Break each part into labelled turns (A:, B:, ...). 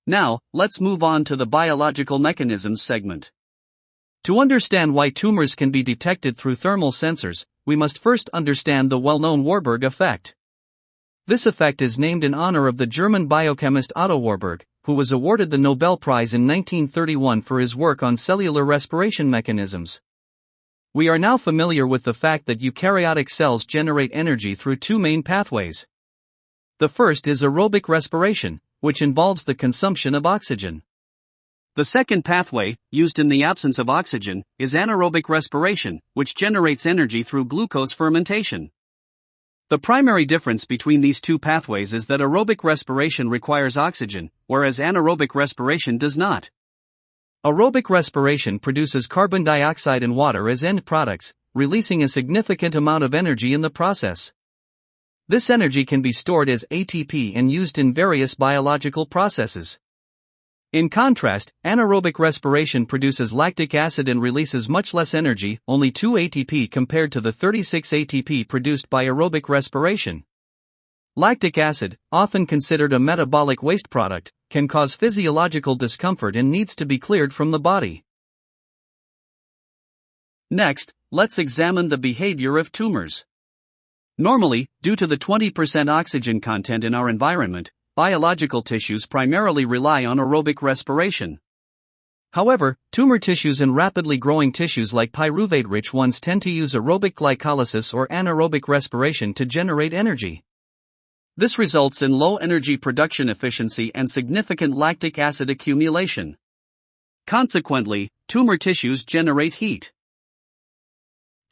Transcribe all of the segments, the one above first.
A: Now, let's move on to the biological mechanisms segment. To understand why tumors can be detected through thermal sensors, we must first understand the well-known Warburg effect. This effect is named in honor of the German biochemist Otto Warburg, who was awarded the Nobel Prize in 1931 for his work on cellular respiration mechanisms. We are now familiar with the fact that eukaryotic cells generate energy through two main pathways. The first is aerobic respiration, which involves the consumption of oxygen. The second pathway, used in the absence of oxygen, is anaerobic respiration, which generates energy through glucose fermentation. The primary difference between these two pathways is that aerobic respiration requires oxygen, whereas anaerobic respiration does not. Aerobic respiration produces carbon dioxide and water as end products, releasing a significant amount of energy in the process. This energy can be stored as ATP and used in various biological processes. In contrast, anaerobic respiration produces lactic acid and releases much less energy, only 2 ATP compared to the 36 ATP produced by aerobic respiration. Lactic acid, often considered a metabolic waste product, can cause physiological discomfort and needs to be cleared from the body. Next, let's examine the behavior of tumors. Normally, due to the 20% oxygen content in our environment, biological tissues primarily rely on aerobic respiration. However, tumor tissues and rapidly growing tissues like pyruvate-rich ones tend to use aerobic glycolysis or anaerobic respiration to generate energy. This results in low energy production efficiency and significant lactic acid accumulation. Consequently, tumor tissues generate heat.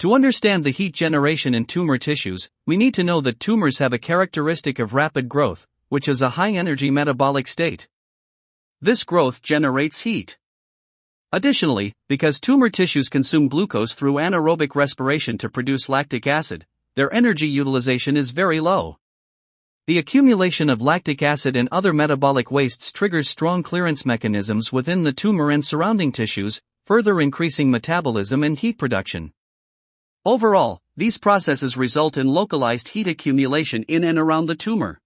A: To understand the heat generation in tumor tissues, we need to know that tumors have a characteristic of rapid growth, which is a high-energy metabolic state. This growth generates heat. Additionally, because tumor tissues consume glucose through anaerobic respiration to produce lactic acid, their energy utilization is very low. The accumulation of lactic acid and other metabolic wastes triggers strong clearance mechanisms within the tumor and surrounding tissues, further increasing metabolism and heat production. Overall, these processes result in localized heat accumulation in and around the tumor.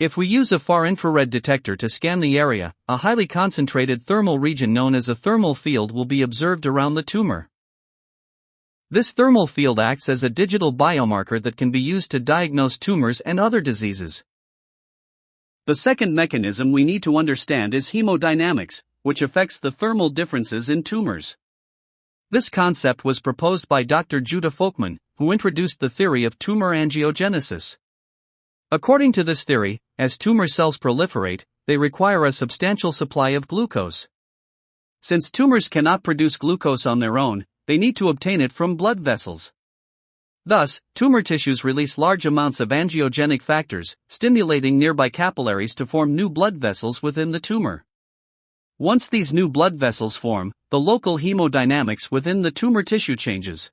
A: If we use a far-infrared detector to scan the area, a highly concentrated thermal region known as a thermal field will be observed around the tumor. This thermal field acts as a digital biomarker that can be used to diagnose tumors and other diseases. The second mechanism we need to understand is hemodynamics, which affects the thermal differences in tumors. This concept was proposed by Dr. Judah Folkman, who introduced the theory of tumor angiogenesis. According to this theory, as tumor cells proliferate, they require a substantial supply of glucose. Since tumors cannot produce glucose on their own, they need to obtain it from blood vessels. Thus, tumor tissues release large amounts of angiogenic factors, stimulating nearby capillaries to form new blood vessels within the tumor. Once these new blood vessels form, the local hemodynamics within the tumor tissue changes.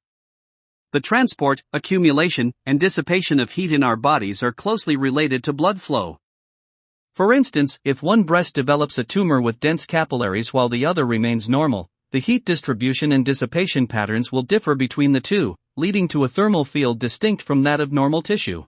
A: The transport, accumulation, and dissipation of heat in our bodies are closely related to blood flow. For instance, if one breast develops a tumor with dense capillaries while the other remains normal, the heat distribution and dissipation patterns will differ between the two, leading to a thermal field distinct from that of normal tissue.